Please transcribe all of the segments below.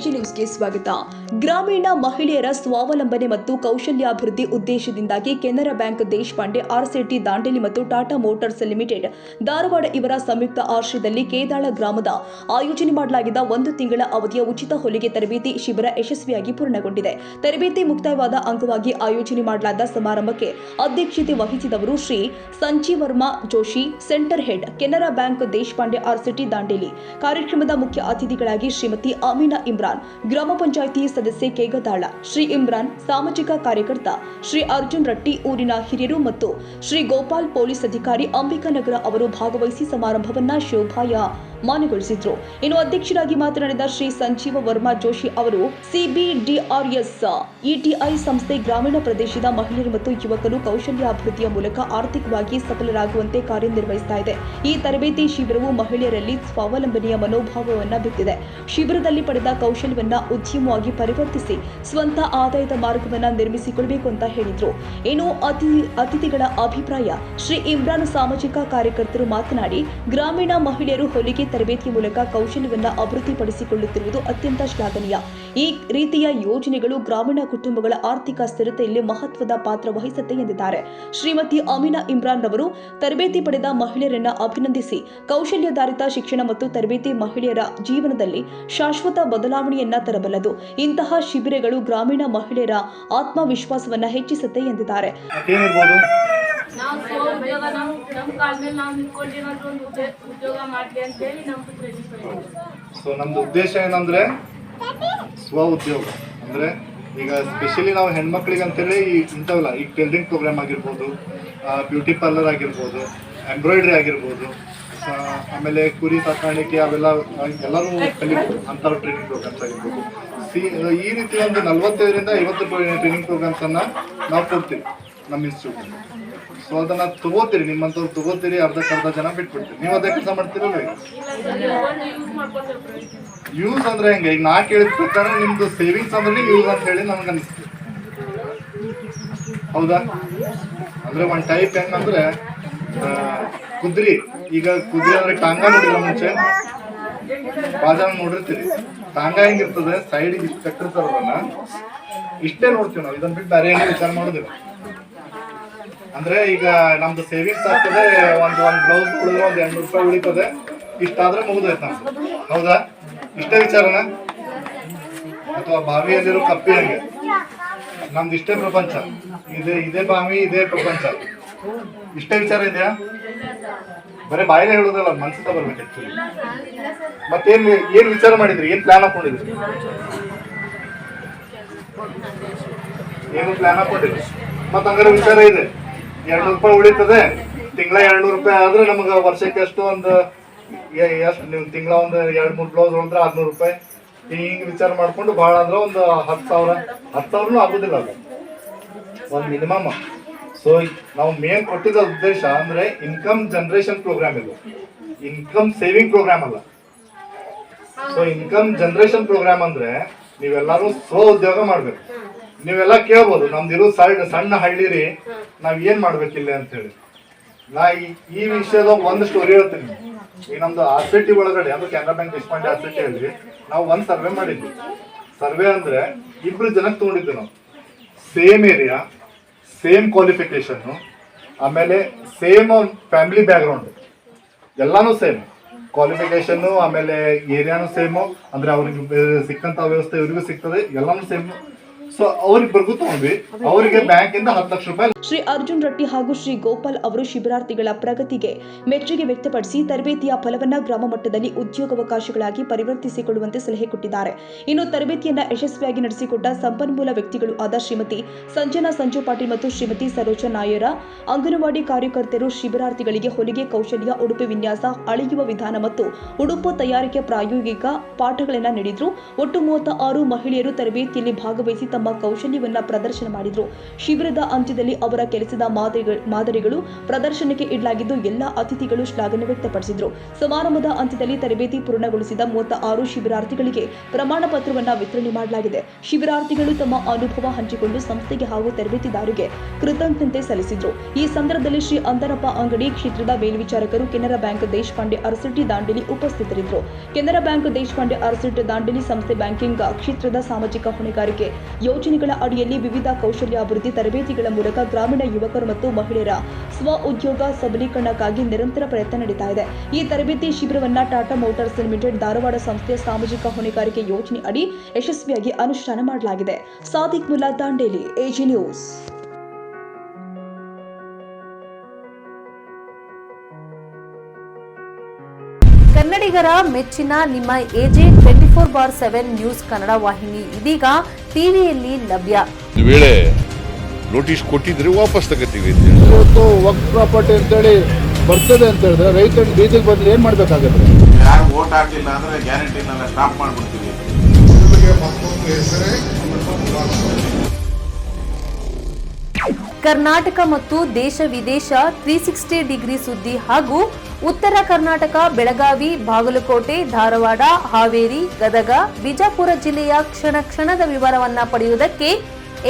KG ನ್ಯೂಸ್ಗೆ ಸ್ವಾಗತ. ಗ್ರಾಮೀಣ ಮಹಿಳೆಯರ ಸ್ವಾವಲಂಬನೆ ಮತ್ತು ಕೌಶಲ್ಯಾಭಿವೃದ್ಧಿ ಉದ್ದೇಶದಿಂದಾಗಿ ಕೆನರಾ ಬ್ಯಾಂಕ್ ದೇಶಪಾಂಡೆ, ಆರ್ಸಿಟಿ ದಾಂಡೇಲಿ ಮತ್ತು ಟಾಟಾ ಮೋಟಾರ್ಸ್ ಲಿಮಿಟೆಡ್ ಧಾರವಾಡ ಇವರ ಸಂಯುಕ್ತ ಆಶ್ರಯದಲ್ಲಿ ಕೇದಾಳ ಗ್ರಾಮದ ಆಯೋಜನೆ ಮಾಡಲಾಗಿದ್ದ 1 ತಿಂಗಳ ಅವಧಿಯ ಉಚಿತ ಹೊಲಿಗೆ ತರಬೇತಿ ಶಿಬಿರ ಯಶಸ್ವಿಯಾಗಿ ಪೂರ್ಣಗೊಂಡಿದೆ. ತರಬೇತಿ ಮುಕ್ತಾಯವಾದ ಅಂಗವಾಗಿ ಆಯೋಜನೆ ಮಾಡಲಾದ ಸಮಾರಂಭಕ್ಕೆ ಅಧ್ಯಕ್ಷತೆ ವಹಿಸಿದವರು Shri Sanjeevarma Joshi, centre head, Canara bank Deshpande, RSETI Dandeli. ಕಾರ್ಯಕ್ರಮದ ಮುಖ್ಯ ಅತಿಥಿಗಳಾಗಿ ಶ್ರೀಮತಿ ಅಮೀನಾ ಇಮ್ರಾನ್, ಗ್ರಾಮ ಪಂಚಾಯಿತಿ ಸದಸ್ಯೆ ಕೇಗದಾಳ, ಶ್ರೀ ಇಮ್ರಾನ್, ಸಾಮಾಜಿಕ ಕಾರ್ಯಕರ್ತ ಶ್ರೀ ಅರ್ಜುನ್ ರಟ್ಟಿ, ಊರಿನ ಹಿರಿಯರು ಮತ್ತು ಶ್ರೀ ಗೋಪಾಲ್, ಪೊಲೀಸ್ ಅಧಿಕಾರಿ ಅಂಬಿಕಾನಗರ ಅವರು ಭಾಗವಹಿಸಿ ಸಮಾರಂಭವನ್ನ ಶೋಭಾಯಮಾನಗೊಳಿಸಿದ್ರು. ಇನ್ನು ಅಧ್ಯಕ್ಷರಾಗಿ ಮಾತನಾಡಿದ ಶ್ರೀ ಸಂಜೀವ ವರ್ಮಾ ಜೋಶಿ ಅವರು ಸಿಬಿಡಿಆರ್ಎಸ್ ಇಟಿಐ ಸಂಸ್ಥೆ ಗ್ರಾಮೀಣ ಪ್ರದೇಶದ ಮಹಿಳೆಯರು ಮತ್ತು ಯುವಕರು ಕೌಶಲ್ಯಾಭಿವೃದ್ಧಿಯ ಮೂಲಕ ಆರ್ಥಿಕವಾಗಿ ಸಫಲರಾಗುವಂತೆ ಕಾರ್ಯನಿರ್ವಹಿಸ್ತಾ ಇದೆ. ಈ ತರಬೇತಿ ಶಿಬಿರವು ಮಹಿಳೆಯರಲ್ಲಿ ಸ್ವಾವಲಂಬನೆಯ ಮನೋಭಾವವನ್ನು ಬಿತ್ತಿದೆ. ಶಿಬಿರದಲ್ಲಿ ಪಡೆದ ಕೌಶಲ್ಯವನ್ನ ಉದ್ಯಮವಾಗಿ ಪರಿವರ್ತಿಸಿ ಸ್ವಂತ ಆದಾಯದ ಮಾರ್ಗವನ್ನ ನಿರ್ಮಿಸಿಕೊಳ್ಳಬೇಕು ಅಂತ ಹೇಳಿದ್ರು. ಇನ್ನು ಅತಿಥಿಗಳ ಅಭಿಪ್ರಾಯ ಶ್ರೀ ಇಮ್ರಾನ್ ಸಾಮಾಜಿಕ ಕಾರ್ಯಕರ್ತರು ಮಾತನಾಡಿ, ಗ್ರಾಮೀಣ ಮಹಿಳೆಯರು ಹೊಲಿಗೆ ತರಬೇತಿ ಮೂಲಕ ಕೌಶಲ್ಯವನ್ನ ಅಭಿವೃದ್ಧಿಪಡಿಸಿಕೊಳ್ಳುತ್ತಿರುವುದು ಅತ್ಯಂತ ಶ್ಲಾಘನೀಯ. ಈ ರೀತಿಯ ಯೋಜನೆಗಳು ಗ್ರಾಮೀಣ ಕುಟುಂಬಗಳ ಆರ್ಥಿಕ ಸ್ಥಿರತೆಯಲ್ಲಿ ಮಹತ್ವದ ಪಾತ್ರ ವಹಿಸುತ್ತೆ ಎಂದಿದ್ದಾರೆ. ಶ್ರೀಮತಿ ಅಮೀನಾ ಇಮ್ರಾನ್ ರವರು ತರಬೇತಿ ಪಡೆದ ಮಹಿಳೆಯರನ್ನ ಅಭಿನಂದಿಸಿ, ಕೌಶಲ್ಯಾಧಾರಿತ ಶಿಕ್ಷಣ ಮತ್ತು ತರಬೇತಿ ಮಹಿಳೆಯರ ಜೀವನದಲ್ಲಿ ಶಾಶ್ವತ ಬದಲಾವಣೆಯನ್ನ ತರಬಲ್ಲದು. ಇಂತಹ ಶಿಬಿರಗಳು ಗ್ರಾಮೀಣ ಮಹಿಳೆಯರ ಆತ್ಮವಿಶ್ವಾಸವನ್ನ ಹೆಚ್ಚಿಸುತ್ತೆ ಎಂದಿದ್ದಾರೆ. ನಮ್ದು ಉದ್ದೇಶ ಏನಂದ್ರೆ ಸ್ವ ಉದ್ಯೋಗ ಅಂದ್ರೆ ಈಗ ಸ್ಪೆಷಲಿ ನಾವು ಹೆಣ್ಮಕ್ಳಿಗೆ ಅಂತೇಳಿ ಇಂಥವಲ್ಲ, ಈಗ ಟೈಲರಿಂಗ್ ಪ್ರೋಗ್ರಾಮ್ ಆಗಿರ್ಬೋದು, ಬ್ಯೂಟಿ ಪಾರ್ಲರ್ ಆಗಿರ್ಬೋದು, ಎಂಬ್ರಾಯ್ಡ್ರಿ ಆಗಿರ್ಬೋದು, ಆಮೇಲೆ ಕುರಿ ಸಾಕಾಣಿಕೆ ಅವೆಲ್ಲ ಎಲ್ಲರೂ ಕಲಿಬೋದು ಅಂಥವ್ರು ಟ್ರೈನಿಂಗ್ ಪ್ರೋಗ್ರಾಮ್ಸ್ ಆಗಿರ್ಬೋದು. ಈ ರೀತಿ ಒಂದು 45ರಿಂದ 50 ಟ್ರೈನಿಂಗ್ ಪ್ರೋಗ್ರಾಮ್ಸನ್ನು ನಾವು ಕೊಡ್ತೀವಿ ನಮ್ಮ ಇನ್ಸ್ಟಿಟ್ಯೂಟ್. ಸೊ ಅದನ್ನು ತಗೋತೀರಿ, ನಿಮ್ಮಂಥವ್ರು ತಗೋತೀರಿ, ಅರ್ಧಕ್ಕರ್ಧ ಜನ ಬಿಟ್ಬಿಡ್ತೀರಿ. ನೀವು ಅದೇ ಕೆಲಸ ಮಾಡ್ತೀರಲ್ಲ. ಯೂಸ್ ಅಂದ್ರೆ ಹೆಂಗೆ, ಈಗ ನಾ ಕೇಳಿದ ಪ್ರಕಾರ ನಿಮ್ದು ಸೇವಿಂಗ್ಸ್ ಅಂದ್ರೆ ಯೂಸ್ ಅಂತ ಹೇಳಿ ನಮ್ಗೆ ಅನಿಸ್ತು. ಹೌದಾ? ಅಂದ್ರೆ ಒಂದು ಟೈಪ್ ಹೆಂಗಂದ್ರೆ ಕುದ್ರಿ. ಈಗ ಕುದ್ರಿ ಅಂದ್ರೆ ಟಾಂಗ ನೋಡಿಲ್ಲ ಮುಂಚೆ, ಬಾಜಾರ ನೋಡಿರ್ತೀರಿ. ಟಾಂಗ ಹೆಂಗಿರ್ತದೆ, ಸೈಡಿಗೆ ಇಷ್ಟು ಕಟ್ಟಿರ್ತಾರಲ್ಲ, ಇಷ್ಟೇ ನೋಡ್ತೀವಿ ನಾವು. ಇದನ್ನ ಬಿಟ್ಟು ಬೇರೆ ಏನೋ ವಿಚಾರ ಮಾಡೋದಿಲ್ಲ. ಅಂದ್ರೆ ಈಗ ನಮ್ದು ಸೇವಿಂಗ್ಸ್ ಆಗ್ತದೆ, ಒಂದು ಬ್ಲೌಸ್ ಉಳಿದ್ರೆ ಒಂದು 200 ರೂಪಾಯಿ ಉಳಿತದೆ, ಇಷ್ಟಾದ್ರೆ ಮುಗಿದೋಯ್ತು ನಮ್ದು. ಹೌದಾ? ಇಷ್ಟೇ ವಿಚಾರನ? ಅಥವಾ ಬಾವಿಯಲ್ಲಿರೋ ಕಪ್ಪಿ ಹಂಗೆ ನಮ್ದು ಇಷ್ಟೇ ಪ್ರಪಂಚ, ಇದೇ ಬಾವಿ, ಇದೇ ಪ್ರಪಂಚ, ಇಷ್ಟೇ ವಿಚಾರ ಇದೆಯಾ? ಬರೀ ಬಾಯಿಲೆ ಹೇಳೋದಲ್ಲ, ಮನ್ಸಿಂದ ಬರ್ಬೇಕು ಆಕ್ಚುಲಿ. ಏನ್ ವಿಚಾರ ಮಾಡಿದ್ರಿ? ಏನ್ ಪ್ಲಾನ್ ಹಾಕೊಂಡಿದ್ರಿ? ಏನು ಪ್ಲಾನ್ ಹಾಕೊಂಡಿದ್ರಿ? ಮತ್ತ ಹಂಗಾರೆ ವಿಚಾರ ಇದೆ, 200 ರೂಪಾಯಿ ಉಳಿತದೆ, ತಿಂಗಳ 200 ರೂಪಾಯಿ ಆದ್ರೆ ನಮ್ಗೆ ವರ್ಷಕ್ಕೆ ಎಷ್ಟು ಒಂದು ಎಷ್ಟು, ನೀವು ತಿಂಗಳ ಒಂದು 2-3 ಬ್ಲೌಸ್ ಹೊಲಿದ್ರೆ 600 ರೂಪಾಯಿ. ಹಿಂಗೆ ವಿಚಾರ ಮಾಡ್ಕೊಂಡು ಭಾಳ ಅಂದ್ರೆ ಒಂದು 10,000 ಆಗೋದಿಲ್ಲ, ಅದು ಒಂದು ಮಿನಿಮಮ್. ಸೊ ನಾವು ಮೇನ್ ಕೊಟ್ಟಿದ್ದ ಉದ್ದೇಶ ಅಂದ್ರೆ ಇನ್ಕಮ್ ಜನರೇಷನ್ ಪ್ರೋಗ್ರಾಮ್, ಇದು ಇನ್ಕಮ್ ಸೇವಿಂಗ್ ಪ್ರೋಗ್ರಾಮ್ ಅಲ್ಲ. ಸೊ ಇನ್ಕಮ್ ಜನರೇಷನ್ ಪ್ರೋಗ್ರಾಮ್ ಅಂದ್ರೆ ನೀವೆಲ್ಲರೂ ಸ್ವ ಉದ್ಯೋಗ ಮಾಡ್ಬೇಕು. ನೀವೆಲ್ಲ ಕೇಳ್ಬೋದು, ನಮ್ದಿರೋ ಸಣ್ಣ ಹಳ್ಳಿರಿ, ನಾವ್ ಏನ್ ಮಾಡ್ಬೇಕಿಲ್ಲ ಅಂತ ಹೇಳಿ. ನಾ ಈ ವಿಷಯದ ಒಂದು ಸ್ಟೋರಿ ಹೇಳ್ತೀನಿ. ಈಗ ನಮ್ದು ಆರ್ಸಿಟಿ ಒಳಗಡೆ, ಅಂದ್ರೆ ಕೆನರಾ ಬ್ಯಾಂಕ್ ದೇಶಪಾಂಡೆ ಆರ್ಸಿಟಿ ಅಲ್ಲಿ ನಾವು ಒಂದು ಸರ್ವೆ ಮಾಡಿದ್ವಿ. ಸರ್ವೆ ಅಂದ್ರೆ 2 ಜನಕ್ಕೆ ತಗೊಂಡಿದ್ವಿ ನಾವು. ಸೇಮ್ ಏರಿಯಾ, ಸೇಮ್ ಕ್ವಾಲಿಫಿಕೇಶನ್, ಆಮೇಲೆ ಸೇಮ್ ಫ್ಯಾಮಿಲಿ ಬ್ಯಾಕ್ಗ್ರೌಂಡ್, ಎಲ್ಲಾನು ಸೇಮ್ ಕ್ವಾಲಿಫಿಕೇಶನ್, ಆಮೇಲೆ ಏರಿಯಾನು ಸೇಮು. ಅಂದ್ರೆ ಅವ್ರಿಗೆ ಸಿಕ್ಕಂತ ವ್ಯವಸ್ಥೆ ಇವ್ರಿಗೂ ಸಿಗ್ತದೆ, ಎಲ್ಲಾನು ಸೇಮ್. ಸೊ ಅವ್ರಿಬ್ಬರಿಗೂ ತಗೊಂಡ್ವಿ. ಅವರಿಗೆ ಬ್ಯಾಂಕ್ ಇಂದ 10 ಲಕ್ಷ ರೂಪಾಯಿ. ಶ್ರೀ ಅರ್ಜುನ್ ರಟ್ಟಿ ಹಾಗೂ ಶ್ರೀ ಗೋಪಾಲ್ ಅವರು ಶಿಬಿರಾರ್ಥಿಗಳ ಪ್ರಗತಿಗೆ ಮೆಚ್ಚುಗೆ ವ್ಯಕ್ತಪಡಿಸಿ ತರಬೇತಿಯ ಫಲವನ್ನ ಗ್ರಾಮ ಮಟ್ಟದಲ್ಲಿ ಉದ್ಯೋಗಾವಕಾಶಗಳಾಗಿ ಪರಿವರ್ತಿಸಿಕೊಳ್ಳುವಂತೆ ಸಲಹೆ ಕೊಟ್ಟಿದ್ದಾರೆ. ಇನ್ನು ತರಬೇತಿಯನ್ನ ಯಶಸ್ವಿಯಾಗಿ ನಡೆಸಿಕೊಟ್ಟ ಸಂಪನ್ಮೂಲ ವ್ಯಕ್ತಿಗಳು ಆದ ಶ್ರೀಮತಿ ಸಂಜನಾ ಸಂಜು ಪಾಟೀಲ್ ಮತ್ತು ಶ್ರೀಮತಿ ಸರೋಜಾ ನಾಯರ, ಅಂಗನವಾಡಿ ಕಾರ್ಯಕರ್ತರು ಶಿಬಿರಾರ್ಥಿಗಳಿಗೆ ಹೊಲಿಗೆ ಕೌಶಲ್ಯ, ಉಡುಪು ವಿನ್ಯಾಸ, ಅಳೆಯುವ ವಿಧಾನ ಮತ್ತು ಉಡುಪು ತಯಾರಿಕೆ ಪ್ರಾಯೋಗಿಕ ಪಾಠಗಳನ್ನು ನೀಡಿದ್ರು. ಒಟ್ಟು 36 ಮಹಿಳೆಯರು ತರಬೇತಿಯಲ್ಲಿ ಭಾಗವಹಿಸಿ ತಮ್ಮ ಕೌಶಲ್ಯವನ್ನ ಪ್ರದರ್ಶನ ಮಾಡಿದರು. ಶಿಬಿರದ ಅಂತ್ಯದಲ್ಲಿ ಅವರ ಕೆಲಸದ ಮಾದರಿಗಳು ಪ್ರದರ್ಶನಕ್ಕೆ ಇಡಲಾಗಿದ್ದು ಎಲ್ಲ ಅತಿಥಿಗಳು ಶ್ಲಾಘನೆ ವ್ಯಕ್ತಪಡಿಸಿದರು. ಸಮಾರಂಭದ ಅಂತ್ಯದಲ್ಲಿ ತರಬೇತಿ ಪೂರ್ಣಗೊಳಿಸಿದ 36 ಶಿಬಿರಾರ್ಥಿಗಳಿಗೆ ಪ್ರಮಾಣ ಪತ್ರವನ್ನು ವಿತರಣೆ ಮಾಡಲಾಗಿದೆ. ಶಿಬಿರಾರ್ಥಿಗಳು ತಮ್ಮ ಅನುಭವ ಹಂಚಿಕೊಂಡು ಸಂಸ್ಥೆಗೆ ಹಾಗೂ ತರಬೇತಿದಾರರಿಗೆ ಕೃತಜ್ಞತೆ ಸಲ್ಲಿಸಿದರು. ಈ ಸಂದರ್ಭದಲ್ಲಿ ಶ್ರೀ ಅಂದರಪ್ಪ ಅಂಗಡಿ ಕ್ಷೇತ್ರದ ಮೇಲ್ವಿಚಾರಕರು, ಕೆನರಾ ಬ್ಯಾಂಕ್ ದೇಶಪಾಂಡೆ ಅರಸಿಟ್ಟಿ ದಾಂಡೇಲಿ ಉಪಸ್ಥಿತರಿದ್ದರು. ಕೆನರಾ ಬ್ಯಾಂಕ್ ದೇಶಪಾಂಡೆ ಅರಸಿಟ್ಟಿ ದಾಂಡೇಲಿ ಸಂಸ್ಥೆ ಬ್ಯಾಂಕಿಂಗ್ ಕ್ಷೇತ್ರದ ಸಾಮಾಜಿಕ ಹೊಣೆಗಾರಿಕೆ ಯೋಜನೆಗಳ ಅಡಿಯಲ್ಲಿ ವಿವಿಧ ಕೌಶಲ್ಯಾಭಿವೃದ್ಧಿ ತರಬೇತಿಗಳ ಮೂಲಕ ಗ್ರಾಮೀಣ ಯುವಕರು ಮತ್ತು ಮಹಿಳೆಯರ ಸ್ವ ಉದ್ಯೋಗ ಸಬಲೀಕರಣಕ್ಕಾಗಿ ನಿರಂತರ ಪ್ರಯತ್ನ ನಡೀತಾ ಇದೆ. ಈ ತರಬೇತಿ ಶಿಬಿರವನ್ನು ಟಾಟಾ ಮೋಟಾರ್ಸ್ ಲಿಮಿಟೆಡ್ ಧಾರವಾಡ ಸಂಸ್ಥೆಯ ಸಾಮಾಜಿಕ ಹೊಣೆಗಾರಿಕೆ ಯೋಜನೆ ಅಡಿ ಯಶಸ್ವಿಯಾಗಿ ಅನುಷ್ಠಾನ ಮಾಡಲಾಗಿದೆ. Sadiq Mulla, Dandeli, AG news. ಕನ್ನಡಿಗರ ಮೆಚ್ಚಿನ ನಿಮ್ಮ ಎಜೆ 24/7 ನ್ಯೂಸ್ ಕನ್ನಡ ವಾಹಿನಿ ಇದೀಗ ಟಿವಿಯಲ್ಲಿ ಲಭ್ಯ. ಒಂದು ವೇಳೆ ನೋಟಿಸ್ ಕೊಟ್ಟಿದ್ರೆ ವಾಪಸ್ ತಗೋತೀವಿ. ಇವತ್ತು ವಕ್ಫ್ ಪ್ರಾಪರ್ಟಿ ಅಂತೇಳಿ ಬರ್ತದೆ ಅಂತ ಹೇಳಿದ್ರೆ ರೈತರು ಬೀದಿಗೆ ಬಂದು ಏನ್ ಮಾಡ್ಬೇಕಾಗತ್ತೆ? ಯಾರು ವೋಟ್ ಹಾಕಲಿಲ್ಲ ಅಂದ್ರೆ ಗ್ಯಾರಂಟಿನೆಲ್ಲ ಸ್ಟಾಪ್ ಮಾಡ್ಬಿಡ್ತೀವಿ. ಕರ್ನಾಟಕ ಮತ್ತು ದೇಶ ವಿದೇಶ 360 ಡಿಗ್ರಿ ಸುದ್ದಿ ಹಾಗೂ ಉತ್ತರ ಕರ್ನಾಟಕ, ಬೆಳಗಾವಿ, ಬಾಗಲಕೋಟೆ, ಧಾರವಾಡ, ಹಾವೇರಿ, ಗದಗ, ಬಿಜಾಪುರ ಜಿಲ್ಲೆಯ ಕ್ಷಣ ಕ್ಷಣದ ವಿವರವನ್ನ ಪಡೆಯುವುದಕ್ಕೆ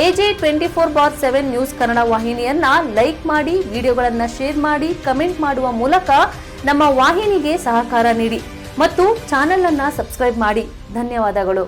ಎಜೆ 24/7 ನ್ಯೂಸ್ ಕನ್ನಡ ವಾಹಿನಿಯನ್ನ ಲೈಕ್ ಮಾಡಿ, ವಿಡಿಯೋಗಳನ್ನ ಶೇರ್ ಮಾಡಿ, ಕಮೆಂಟ್ ಮಾಡುವ ಮೂಲಕ ನಮ್ಮ ವಾಹಿನಿಗೆ ಸಹಕಾರ ನೀಡಿ ಮತ್ತು ಚಾನೆಲ್ ಅನ್ನ ಸಬ್ಸ್ಕ್ರೈಬ್ ಮಾಡಿ. ಧನ್ಯವಾದಗಳು.